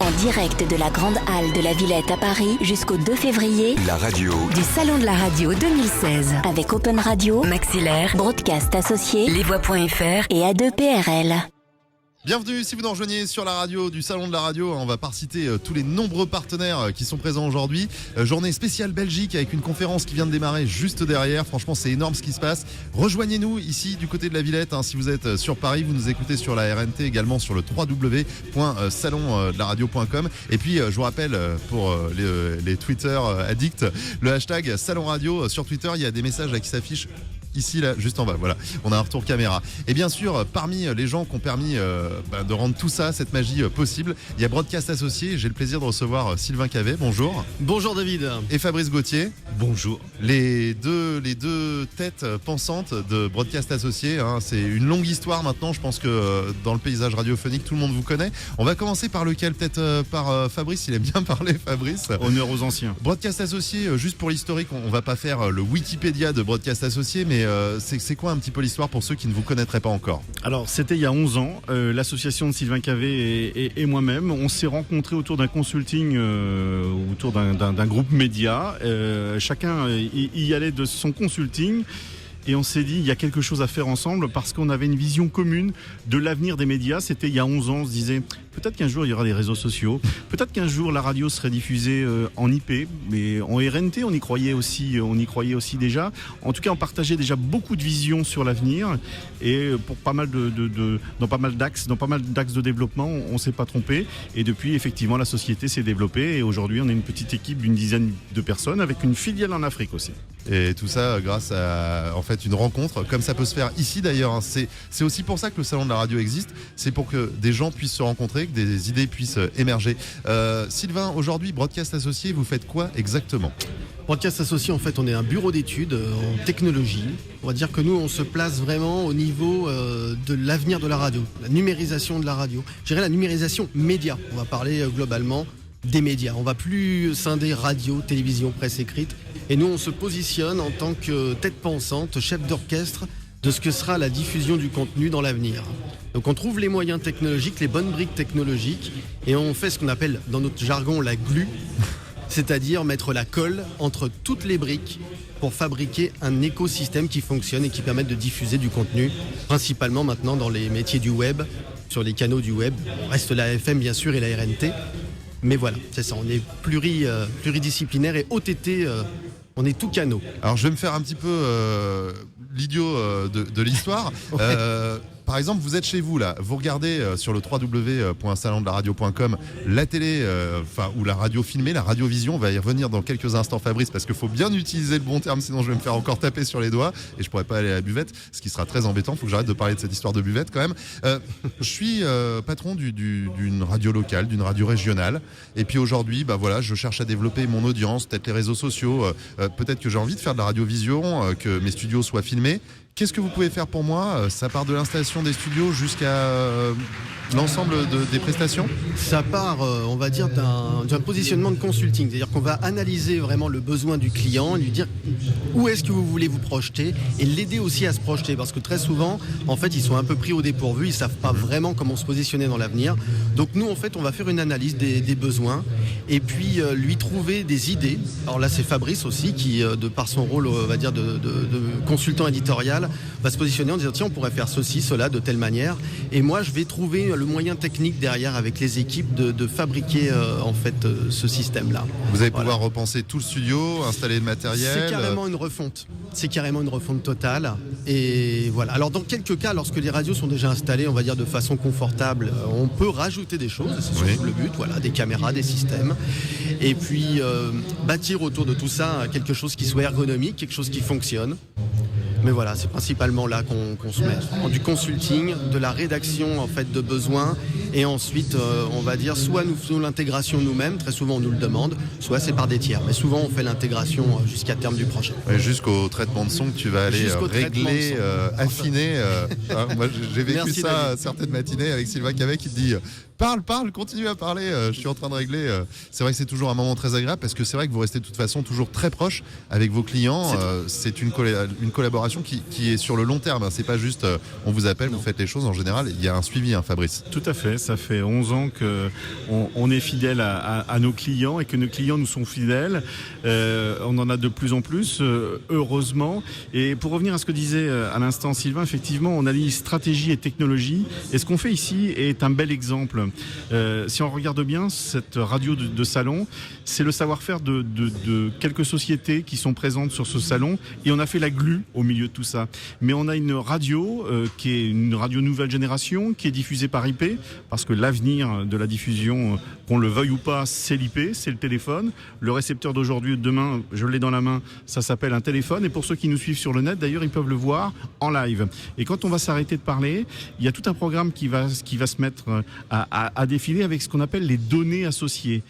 En direct de la Grande Halle de la Villette à Paris jusqu'au 2 février. La radio Du Salon de la Radio 2016. Avec Open Radio, Maxillaire, Broadcast Associés, Lesvoix.fr et A2PRL. Bienvenue si vous nous rejoignez sur la radio du Salon de la Radio. On va pas citer tous les nombreux partenaires qui sont présents aujourd'hui. Journée spéciale Belgique avec une conférence qui vient de démarrer juste derrière. Franchement, c'est énorme ce qui se passe. Rejoignez-nous ici du côté de la Villette. Si vous êtes sur Paris, vous nous écoutez sur la RNT, également sur le www.salondelaradio.com. Et puis, je vous rappelle, pour les Twitter addicts, le hashtag Salon Radio sur Twitter. Il y a des messages qui s'affichent ici, là, juste en bas, voilà, on a un retour caméra. Et bien sûr, parmi les gens qui ont permis de rendre tout ça, cette magie possible, il y a Broadcast Associés. J'ai le plaisir de recevoir Sylvain Cavet, bonjour. Bonjour David. Et Fabrice Gauthier. Bonjour. Les deux têtes pensantes de Broadcast Associés, c'est une longue histoire maintenant, je pense que dans le paysage radiophonique, tout le monde vous connaît. On va commencer par lequel, peut-être par Fabrice, il aime bien parler, Fabrice. Honneur aux anciens. Broadcast Associés, juste pour l'historique, on va pas faire le Wikipédia de Broadcast Associés, mais c'est quoi un petit peu l'histoire pour ceux qui ne vous connaîtraient pas encore? Alors c'était il y a 11 ans, l'association de Sylvain Cavet et moi-même, on s'est rencontrés autour d'un consulting, autour d'un groupe média. Chacun y allait de son consulting. Et on s'est dit, il y a quelque chose à faire ensemble parce qu'on avait une vision commune de l'avenir des médias. C'était il y a 11 ans, on se disait, peut-être qu'un jour il y aura des réseaux sociaux, peut-être qu'un jour la radio serait diffusée en IP, mais en RNT, on y croyait aussi déjà. En tout cas, on partageait déjà beaucoup de visions sur l'avenir et pour pas mal dans pas mal d'axes de développement, on s'est pas trompé. Et depuis, effectivement, la société s'est développée et aujourd'hui, on est une petite équipe d'une dizaine de personnes avec une filiale en Afrique aussi. Et tout ça grâce à en fait une rencontre, comme ça peut se faire ici d'ailleurs. C'est aussi pour ça que le Salon de la Radio existe. C'est pour que des gens puissent se rencontrer, que des idées puissent émerger. Sylvain, aujourd'hui, Broadcast Associés, vous faites quoi exactement ? Broadcast Associés, en fait, on est un bureau d'études en technologie. On va dire que nous, on se place vraiment au niveau de l'avenir de la radio, la numérisation de la radio. Je dirais la numérisation média. On va parler globalement des médias. On va plus scinder radio, télévision, presse écrite. Et nous, on se positionne en tant que tête pensante, chef d'orchestre de ce que sera la diffusion du contenu dans l'avenir. Donc on trouve les moyens technologiques, les bonnes briques technologiques, et on fait ce qu'on appelle dans notre jargon la glue, c'est-à-dire mettre la colle entre toutes les briques pour fabriquer un écosystème qui fonctionne et qui permette de diffuser du contenu, principalement maintenant dans les métiers du web, sur les canaux du web. On reste la FM bien sûr et la RNT. Mais voilà, c'est ça, on est pluridisciplinaire et OTT, on est tout canaux. Alors je vais me faire un petit peu l'idiot de l'histoire. Ouais. Par exemple, vous êtes chez vous là, vous regardez sur le www.salondelaradio.com la télé, ou la radio filmée, la radiovision. On va y revenir dans quelques instants, Fabrice, parce qu'il faut bien utiliser le bon terme, sinon je vais me faire encore taper sur les doigts et je pourrais pas aller à la buvette, ce qui sera très embêtant. Il faut que j'arrête de parler de cette histoire de buvette quand même. Je suis patron d'une radio locale, d'une radio régionale, et puis aujourd'hui, je cherche à développer mon audience, peut-être les réseaux sociaux, peut-être que j'ai envie de faire de la radiovision, que mes studios soient filmés. Qu'est-ce que vous pouvez faire pour moi ? Ça part de l'installation des studios jusqu'à l'ensemble des prestations ? Ça part, on va dire, d'un positionnement de consulting. C'est-à-dire qu'on va analyser vraiment le besoin du client, lui dire où est-ce que vous voulez vous projeter et l'aider aussi à se projeter. Parce que très souvent, en fait, ils sont un peu pris au dépourvu, ils ne savent pas vraiment comment se positionner dans l'avenir. Donc nous, en fait, on va faire une analyse des besoins et puis lui trouver des idées. Alors là, c'est Fabrice aussi qui, de par son rôle, on va dire, de consultant éditorial, va se positionner en disant tiens, on pourrait faire ceci, cela de telle manière, et moi je vais trouver le moyen technique derrière avec les équipes de fabriquer ce système là. Vous allez pouvoir repenser tout le studio, installer le matériel. C'est carrément une refonte totale, et voilà. Alors dans quelques cas, lorsque les radios sont déjà installées, on va dire de façon confortable, on peut rajouter des choses, c'est surtout le but, des caméras, des systèmes, et puis bâtir autour de tout ça quelque chose qui soit ergonomique, quelque chose qui fonctionne. Mais voilà, c'est principalement là qu'on se met. Du consulting, de la rédaction en fait de besoins, et ensuite on va dire soit nous faisons l'intégration nous-mêmes, très souvent on nous le demande, soit c'est par des tiers. Mais souvent on fait l'intégration jusqu'à terme du projet. Et jusqu'au traitement de son que tu vas aller régler, affiner. Moi j'ai vécu Merci, ça David. Certaines matinées avec Sylvain Cavet qui te dit Parle, continue à parler. Je suis en train de régler. C'est vrai que c'est toujours un moment très agréable parce que c'est vrai que vous restez de toute façon toujours très proche avec vos clients. C'est une collaboration qui est sur le long terme. C'est pas juste on vous appelle, vous faites les choses. En général, il y a un suivi, Fabrice. Tout à fait. Ça fait 11 ans qu'on est fidèle à nos clients et que nos clients nous sont fidèles. On en a de plus en plus, heureusement. Et pour revenir à ce que disait à l'instant Sylvain, effectivement, on allie stratégie et technologie. Et ce qu'on fait ici est un bel exemple. Si on regarde bien cette radio de salon, c'est le savoir-faire de quelques sociétés qui sont présentes sur ce salon et on a fait la glue au milieu de tout ça. Mais on a une radio qui est une radio nouvelle génération qui est diffusée par IP parce que l'avenir de la diffusion, qu'on le veuille ou pas, c'est l'IP, c'est le téléphone. Le récepteur d'aujourd'hui et de demain, je l'ai dans la main, ça s'appelle un téléphone et pour ceux qui nous suivent sur le net, d'ailleurs, ils peuvent le voir en live. Et quand on va s'arrêter de parler, il y a tout un programme qui va se mettre à défiler avec ce qu'on appelle les données associées.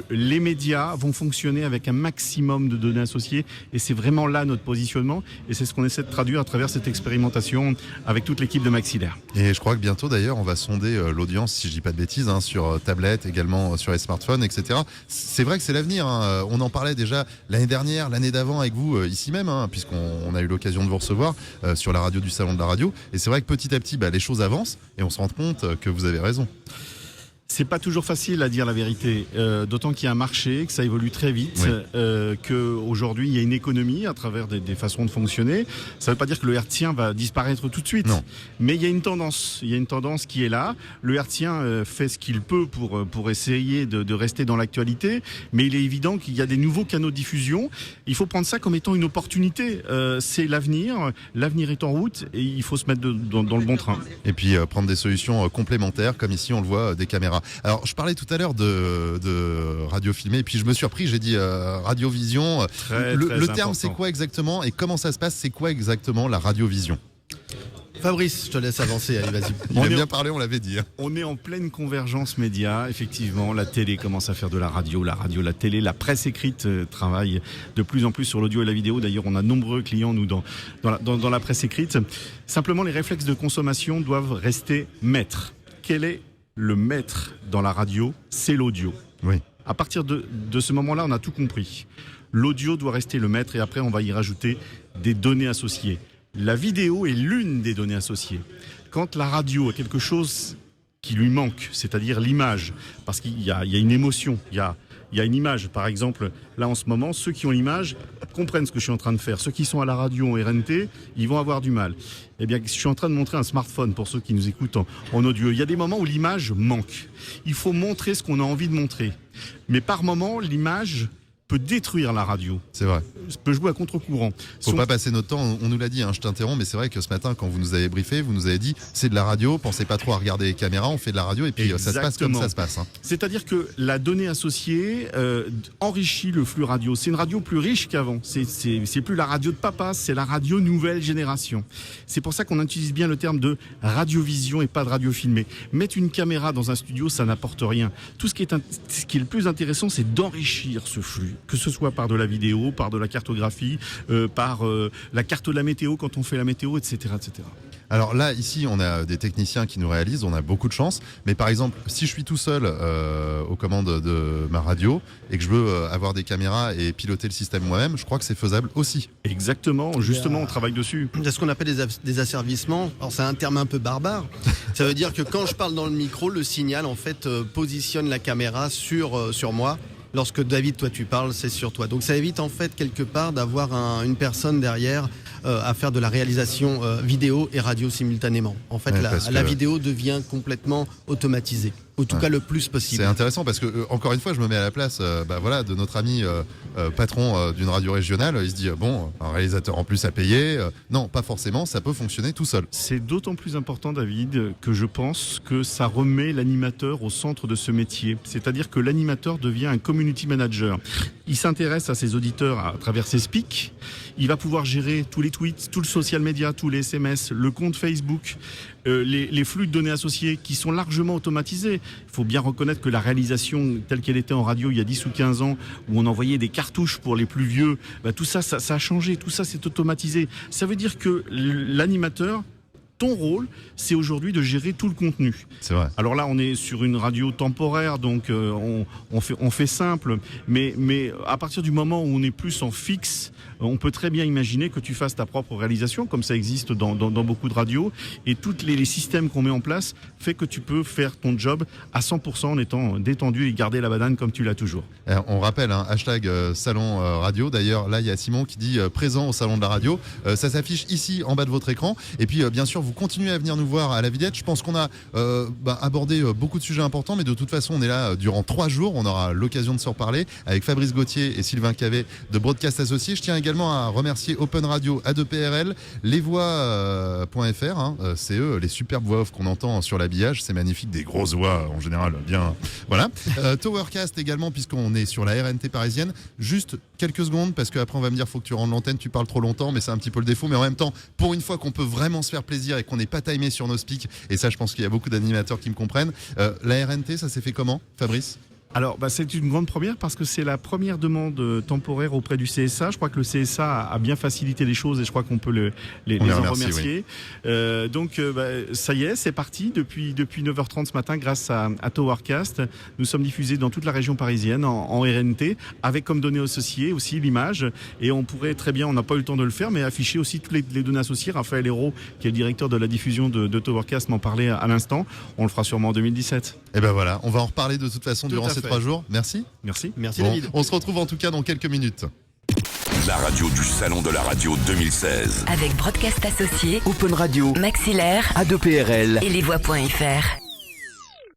Les médias vont fonctionner avec un maximum de données associées et c'est vraiment là notre positionnement et c'est ce qu'on essaie de traduire à travers cette expérimentation avec toute l'équipe de Maxillaire. Et je crois que bientôt d'ailleurs on va sonder l'audience, si je dis pas de bêtises, sur tablette, également sur les smartphones, etc. C'est vrai que c'est l'avenir. On en parlait déjà l'année dernière, l'année d'avant avec vous ici même, puisqu'on a eu l'occasion de vous recevoir sur la radio du Salon de la Radio. Et c'est vrai que petit à petit, les choses avancent et on se rend compte que vous avez raison. C'est pas toujours facile à dire la vérité, d'autant qu'il y a un marché, que ça évolue très vite, qu'aujourd'hui il y a une économie à travers des façons de fonctionner. Ça ne veut pas dire que le hertzien va disparaître tout de suite, non. Mais il y a une tendance qui est là. Le hertzien fait ce qu'il peut pour essayer de rester dans l'actualité, mais il est évident qu'il y a des nouveaux canaux de diffusion. Il faut prendre ça comme étant une opportunité. C'est l'avenir est en route et il faut se mettre dans le bon train. Et puis prendre des solutions complémentaires, comme ici on le voit, des caméras. Alors, je parlais tout à l'heure de radio filmée, et puis je me suis repris, j'ai dit radiovision. Le terme, c'est quoi exactement et comment ça se passe? C'est quoi exactement la radiovision? Fabrice, je te laisse avancer, allez, vas-y. Il a bien parlé, on l'avait dit. On est en pleine convergence média, effectivement. La télé commence à faire de la radio, la télé, la presse écrite travaille de plus en plus sur l'audio et la vidéo. D'ailleurs, on a nombreux clients, nous, dans la presse écrite. Simplement, les réflexes de consommation doivent rester maîtres. Quel est le maître dans la radio? C'est l'audio. Oui. À partir de ce moment-là, on a tout compris. L'audio doit rester le maître et après, on va y rajouter des données associées. La vidéo est l'une des données associées. Quand la radio a quelque chose qui lui manque, c'est-à-dire l'image, parce qu'il y a une émotion, il y a une image. Par exemple, là en ce moment, ceux qui ont l'image comprennent ce que je suis en train de faire. Ceux qui sont à la radio en RNT, ils vont avoir du mal. Eh bien, je suis en train de montrer un smartphone pour ceux qui nous écoutent en audio. Il y a des moments où l'image manque. Il faut montrer ce qu'on a envie de montrer. Mais par moment, l'image peut détruire la radio. C'est vrai. Peut jouer à contre-courant. Faut pas passer notre temps, on nous l'a dit, je t'interromps, mais c'est vrai que ce matin, quand vous nous avez briefé, vous nous avez dit, c'est de la radio, pensez pas trop à regarder les caméras, on fait de la radio et puis ça se passe comme ça se passe. C'est-à-dire que la donnée associée enrichit le flux radio. C'est une radio plus riche qu'avant. C'est plus la radio de papa, c'est la radio nouvelle génération. C'est pour ça qu'on utilise bien le terme de radiovision et pas de radio filmée. Mettre une caméra dans un studio, ça n'apporte rien. Tout ce qui est le plus intéressant, c'est d'enrichir ce flux. Que ce soit par de la vidéo, par de la cartographie, par la carte de la météo quand on fait la météo, etc., etc. Alors là, ici, on a des techniciens qui nous réalisent, on a beaucoup de chance. Mais par exemple, si je suis tout seul aux commandes de ma radio et que je veux avoir des caméras et piloter le système moi-même, je crois que c'est faisable aussi. Exactement, justement, on travaille dessus. Il y a ce qu'on appelle des asservissements. Alors c'est un terme un peu barbare. Ça veut dire que quand je parle dans le micro, le signal en fait positionne la caméra sur moi. Lorsque David, toi tu parles, c'est sur toi. Donc ça évite en fait quelque part d'avoir une personne derrière à faire de la réalisation vidéo et radio simultanément. En fait, la vidéo devient complètement automatisée. En tout cas, le plus possible. C'est intéressant parce que, encore une fois, je me mets à la place de notre ami patron d'une radio régionale. Il se dit, un réalisateur en plus à payer. Non, pas forcément, ça peut fonctionner tout seul. C'est d'autant plus important, David, que je pense que ça remet l'animateur au centre de ce métier. C'est-à-dire que l'animateur devient un community manager. Il s'intéresse à ses auditeurs à travers ses speaks. Il va pouvoir gérer tous les tweets, tout le social media, tous les SMS, le compte Facebook, les flux de données associés qui sont largement automatisés. Il faut bien reconnaître que la réalisation telle qu'elle était en radio il y a 10 ou 15 ans, où on envoyait des cartouches pour les plus vieux, tout ça a changé, tout ça c'est automatisé. Ça veut dire que l'animateur ton rôle, c'est aujourd'hui de gérer tout le contenu. C'est vrai. Alors là, on est sur une radio temporaire, donc on fait simple, mais à partir du moment où on est plus en fixe, on peut très bien imaginer que tu fasses ta propre réalisation, comme ça existe dans beaucoup de radios, et tous les systèmes qu'on met en place fait que tu peux faire ton job à 100% en étant détendu et garder la banane comme tu l'as toujours. On rappelle, hashtag salon radio. D'ailleurs, là, il y a Simon qui dit présent au salon de la radio. Ça s'affiche ici en bas de votre écran. Et puis, bien sûr, vous continuez à venir nous voir à la Villette. Je pense qu'on a abordé beaucoup de sujets importants, mais de toute façon, on est là durant 3 jours. On aura l'occasion de se reparler avec Fabrice Gauthier et Sylvain Cavet de Broadcast Associés. Je tiens également à remercier Open Radio, A2PRL, lesvoix.fr. C'est eux, les superbes voix off qu'on entend sur l'habillage. C'est magnifique, des grosses voix en général. Bien, voilà. Towercast également, puisqu'on est sur la RNT parisienne. Juste quelques secondes, parce qu'après on va me dire faut que tu rendes l'antenne, tu parles trop longtemps, mais c'est un petit peu le défaut. Mais en même temps, pour une fois qu'on peut vraiment se faire plaisir et qu'on n'est pas timé sur nos speaks, et ça je pense qu'il y a beaucoup d'animateurs qui me comprennent. La RNT, ça s'est fait comment, Fabrice ? Alors, c'est une grande première parce que c'est la première demande temporaire auprès du CSA. Je crois que le CSA a bien facilité les choses et je crois qu'on peut les en remercier. Oui. Donc, ça y est, c'est parti. Depuis 9h30 ce matin, grâce à Towercast, nous sommes diffusés dans toute la région parisienne en RNT, avec comme données associées aussi l'image. Et on pourrait très bien, on n'a pas eu le temps de le faire, mais afficher aussi toutes les données associées. Raphaël Hérault, qui est le directeur de la diffusion de Towercast, m'en parlait à l'instant. On le fera sûrement en 2017. Et ben voilà, on va en reparler de toute façon durant ces 3 jours. Merci. Merci David. On se retrouve en tout cas dans quelques minutes. La radio du Salon de la Radio 2016. Avec Broadcast Associés, Open Radio, Maxillaire, A2PRL et lesvoix.fr.